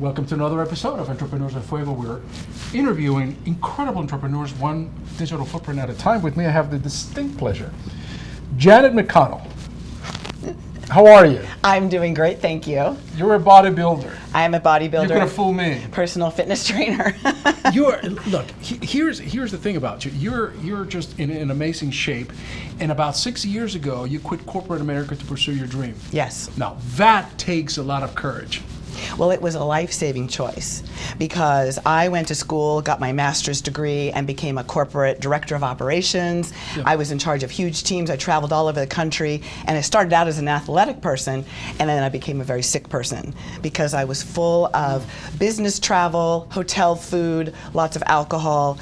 Welcome to another episode of Entrepreneurs at Fuego. We're interviewing incredible entrepreneurs, one digital footprint at a time. With me, I have the distinct pleasure, Janet McConnell. How are you? I'm doing great, thank you. You're a bodybuilder. I am a bodybuilder. You're gonna fool me. Personal fitness trainer. Here's the thing about you. You're just in amazing shape, and about 6 years ago, you quit corporate America to pursue your dream. Yes. Now that takes a lot of courage. Well, it was a life-saving choice because I went to school, got my master's degree, and became a corporate director of operations. Yeah. I was in charge of huge teams. I traveled all over the country, and I started out as an athletic person, and then I became a very sick person because I was full of business travel, hotel food, lots of alcohol,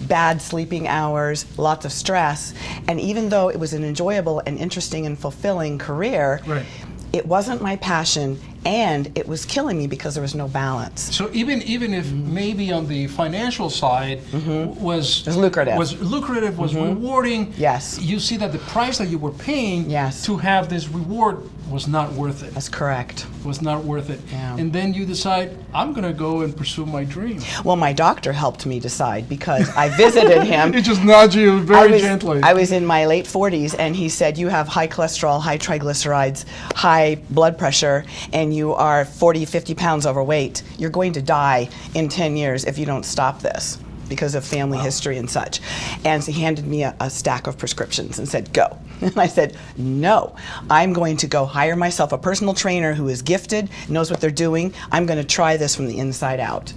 bad sleeping hours, lots of stress, and even though it was an enjoyable and interesting and fulfilling career, Right. It wasn't my passion, and it was killing me because there was no balance. So even if maybe on the financial side was lucrative. Was rewarding. Yes. You see that the price that you were paying Yes. to have this reward was not worth it. That's correct. Was not worth it. Yeah. And then you decide, I'm gonna go and pursue my dream. Well, my doctor helped me decide because I visited him. He just nods you very gently. I was in my late 40s, and he said, you have high cholesterol, high triglycerides, high blood pressure, and you are 40, 50 pounds overweight. You're going to die in 10 years if you don't stop this because of family history and such. And so he handed me a stack of prescriptions and said, go. And I said, no, I'm going to go hire myself a personal trainer who is gifted, knows what they're doing. I'm going to try this from the inside out.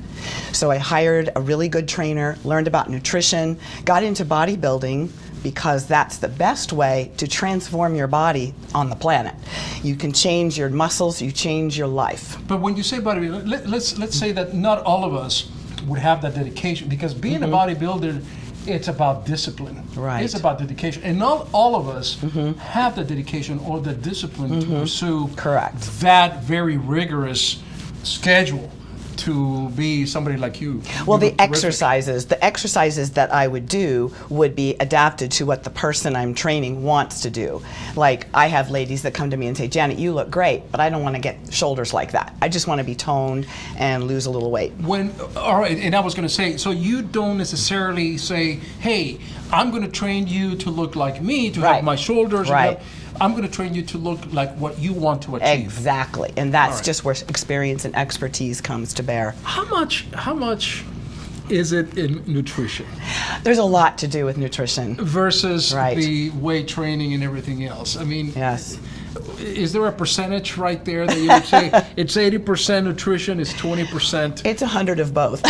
So I hired a really good trainer, learned about nutrition, got into bodybuilding, because that's the best way to transform your body on the planet. You can change your muscles, you change your life. But when you say bodybuilding, let's say that not all of us would have that dedication, because being a bodybuilder, it's about discipline. Right. It's about dedication. And not all of us have the dedication or the discipline to pursue Correct. that very rigorous schedule to be somebody like you. Well, You the look terrific. exercises that I would do would be adapted to what the person I'm training wants to do. Like, I have ladies that come to me and say, Janet, you look great, but I don't want to get shoulders like that. I just want to be toned and lose a little weight. All right, and I was going to say, so you don't necessarily say, hey, I'm going to train you to look like me, to have Right. my shoulders. Right. I'm going to train you to look like what you want to achieve. Exactly, and that's All right. just where experience and expertise comes to bear. How much is it in nutrition There's a lot to do with nutrition. versus Right. the weight training and everything else? I mean, Yes. is there a percentage right there that you would say it's 80% nutrition, it's 20%? It's 100 of both.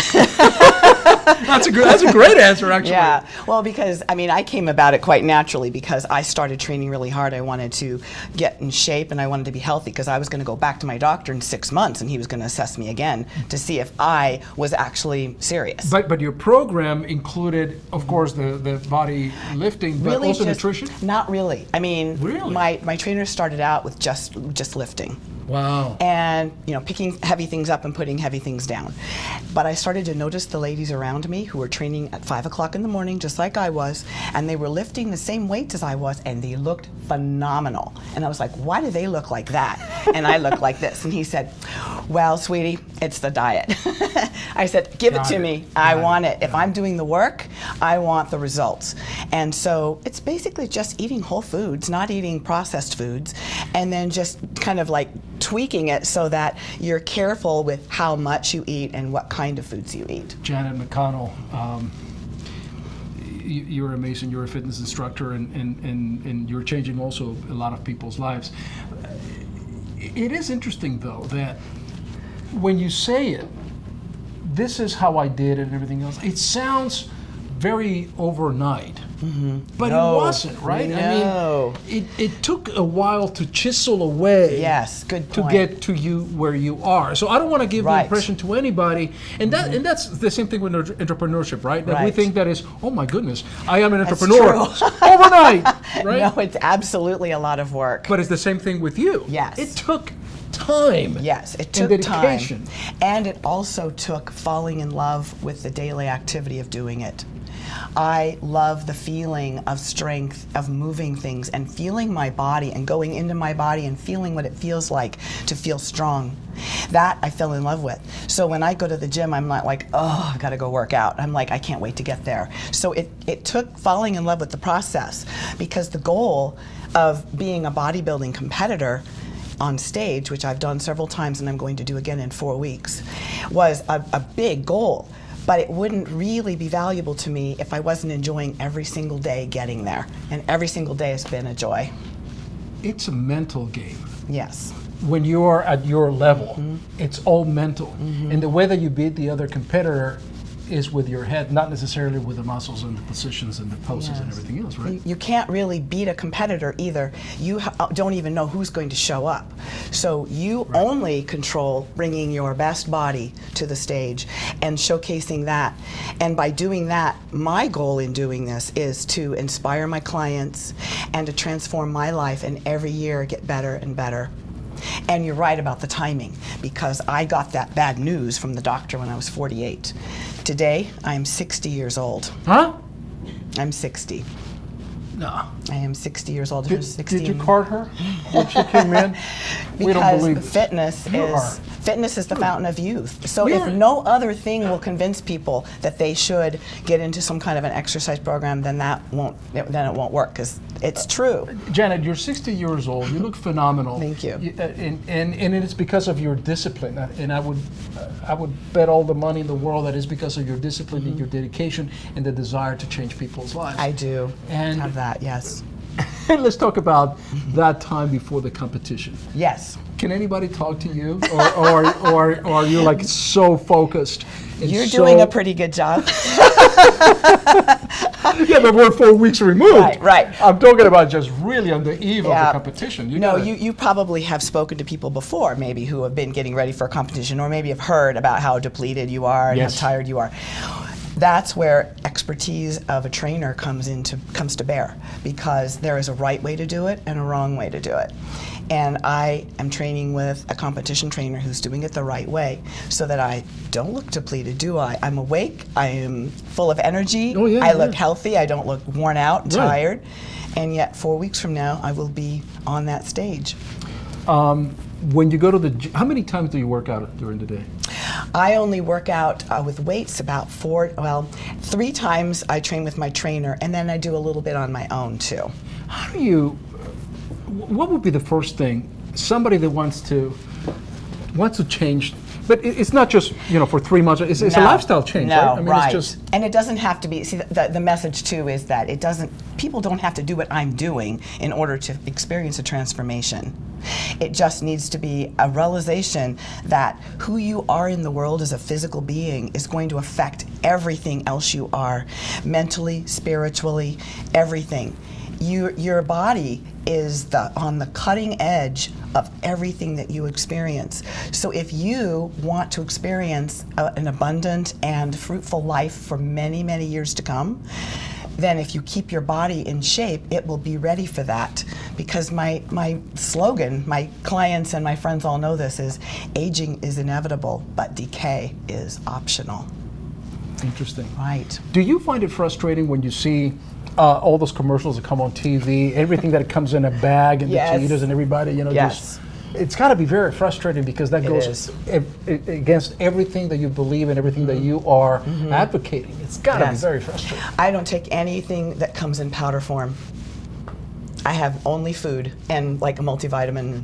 That's a great answer, actually. Yeah, well, because, I mean, I came about it quite naturally because I started training really hard. I wanted to get in shape and I wanted to be healthy because I was going to go back to my doctor in 6 months and he was going to assess me again to see if I was actually serious. But your program included, of course, the body lifting, but Really also just- nutrition? Not really. I mean, Really? my trainer started out with just lifting. Wow. And picking heavy things up and putting heavy things down. But I started to notice the ladies around me who were training at 5 o'clock in the morning, just like I was, and they were lifting the same weights as I was, and they looked phenomenal. And I was like, why do they look like that? And I look like this. And he said, well, sweetie, it's the diet. I said, give it to me. I want it. If I'm doing the work, I want the results. And so it's basically just eating whole foods, not eating processed foods, and then just kind of like tweaking it so that you're careful with how much you eat and what kind of foods you eat. Janet McConnell, you're amazing. You're a fitness instructor, and you're changing also a lot of people's lives. It is interesting, though, that when you say it, this is how I did it and everything else, it sounds very overnight. But No. it wasn't, right? No. I mean, it took a while to chisel away. Yes, good To point. get to you where you are. So I don't want to give the Right. impression to anybody, and that's the same thing with entrepreneurship, right? That we Right. think that is, oh my goodness, I am an That's entrepreneur true. overnight, right? No, it's absolutely a lot of work. But it's the same thing with you. Yes. It took time. Yes, it and took dedication. time. And it also took falling in love with the daily activity of doing it. I love the feeling of strength, of moving things and feeling my body and going into my body and feeling what it feels like to feel strong. That I fell in love with. So when I go to the gym, I'm not like, oh, I've got to go work out. I'm like, I can't wait to get there. So it took falling in love with the process, because the goal of being a bodybuilding competitor on stage, which I've done several times and I'm going to do again in 4 weeks, was a big goal. But it wouldn't really be valuable to me if I wasn't enjoying every single day getting there. And every single day has been a joy. It's a mental game. Yes. When you're at your level, it's all mental. And the way that you beat the other competitor is with your head, not necessarily with the muscles and the positions and the poses and everything else, right? You can't really beat a competitor either. You don't even know who's going to show up. So you only control bringing your best body to the stage and showcasing that. And by doing that, my goal in doing this is to inspire my clients and to transform my life, and every year get better and better. And you're right about the timing, because I got that bad news from the doctor when I was 48. Today, I'm 60 years old. Huh? I'm 60. No. I am 60 years old. Did you card her when she came in? We don't believe Because it. fitness is the fountain of youth. So Yeah. if no other thing will convince people that they should get into some kind of an exercise program, then it won't work, because it's true. Janet, you're 60 years old. You look phenomenal. Thank you. And it's because of your discipline. And I would bet all the money in the world that it's because of your discipline and your dedication and the desire to change people's lives. I do And- have that, yes. Let's talk about that time before the competition. Yes. Can anybody talk to you, or are you like so focused? And You're so- doing a pretty good job. Yeah, but we're 4 weeks removed. Right. I'm talking about just really on the eve of the competition. You probably have spoken to people before, maybe, who have been getting ready for a competition, or maybe have heard about how depleted you are and Yes. how tired you are. That's where expertise of a trainer comes to bear, because there is a right way to do it and a wrong way to do it. And I am training with a competition trainer who's doing it the right way, so that I don't look depleted, do I? I'm awake, I am full of energy, Oh, yeah, I look yeah. healthy, I don't look worn out and Right. tired. And yet 4 weeks from now, I will be on that stage. When you go to the gym, how many times do you work out during the day? I only work out with weights about 3 times I train with my trainer, and then I do a little bit on my own too. How do you? What would be the first thing somebody that wants to change? But it's not just for 3 months. It's a lifestyle change, no, right? I mean, right. it's just. And it doesn't have to be. See, the message too is that it doesn't. People don't have to do what I'm doing in order to experience a transformation. It just needs to be a realization that who you are in the world as a physical being is going to affect everything else you are, mentally, spiritually, everything. Your body is on the cutting edge of everything that you experience. So if you want to experience an abundant and fruitful life for many, many years to come, then if you keep your body in shape, it will be ready for that. Because my slogan, my clients and my friends all know this, is aging is inevitable, but decay is optional. Interesting. Right. Do you find it frustrating when you see all those commercials that come on TV, everything that comes in a bag, and Yes. the cheaters and everybody, Yes. it's got to be very frustrating, because that It goes is. against everything that you believe and everything that you are advocating. It's got to be Yes. very frustrating. I don't take anything that comes in powder form. I have only food and like a multivitamin,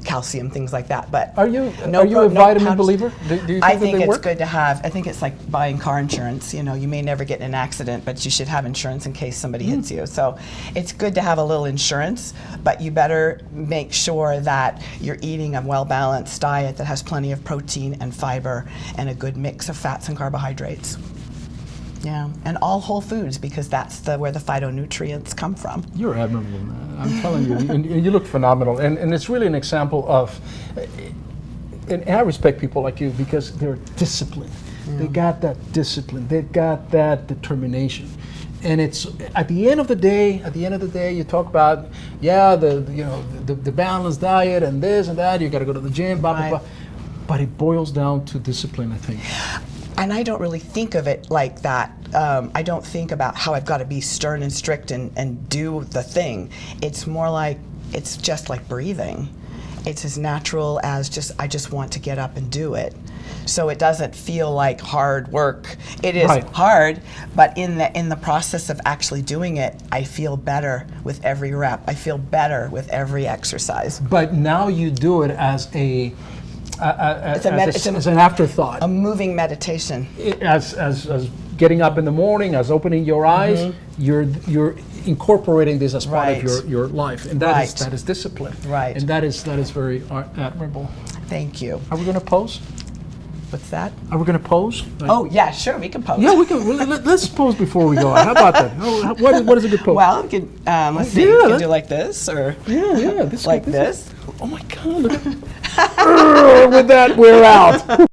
calcium, things like that. But Are you a vitamin powders. believer? Do you think I that think they it's work? good to have. I think it's like buying car insurance. You may never get in an accident, but you should have insurance in case somebody hits you. So it's good to have a little insurance, but you better make sure that you're eating a well-balanced diet that has plenty of protein and fiber and a good mix of fats and carbohydrates. Yeah, and all whole foods, because that's where the phytonutrients come from. You're admirable, man. I'm telling you, and you look phenomenal. And it's really an example of, and I respect people like you because they're disciplined. They got that discipline. They got that determination. and it's at the end of the day. At the end of the day, you talk about the balanced diet and this and that. You got to go to the gym, blah blah blah. But it boils down to discipline, I think. And I don't really think of it like that. I don't think about how I've got to be stern and strict and do the thing. It's more like, it's just like breathing. It's as natural as I just want to get up and do it. So it doesn't feel like hard work. It is hard, but in the process of actually doing it, I feel better with every rep. I feel better with every exercise. But now you do it as as an afterthought. A moving meditation. As getting up in the morning, as opening your eyes, you're incorporating this as part of your life, and that is discipline. Right. And that is very admirable. Thank you. Are we going to pose? What's that? Are we going to pose? Oh yeah, sure, we can pose. Yeah, we can. Let's pose before we go out. How about that? What is a good pose? Well, we can, let's see. You can do like this, or this like this. Oh my God! Look at. With that, we're out.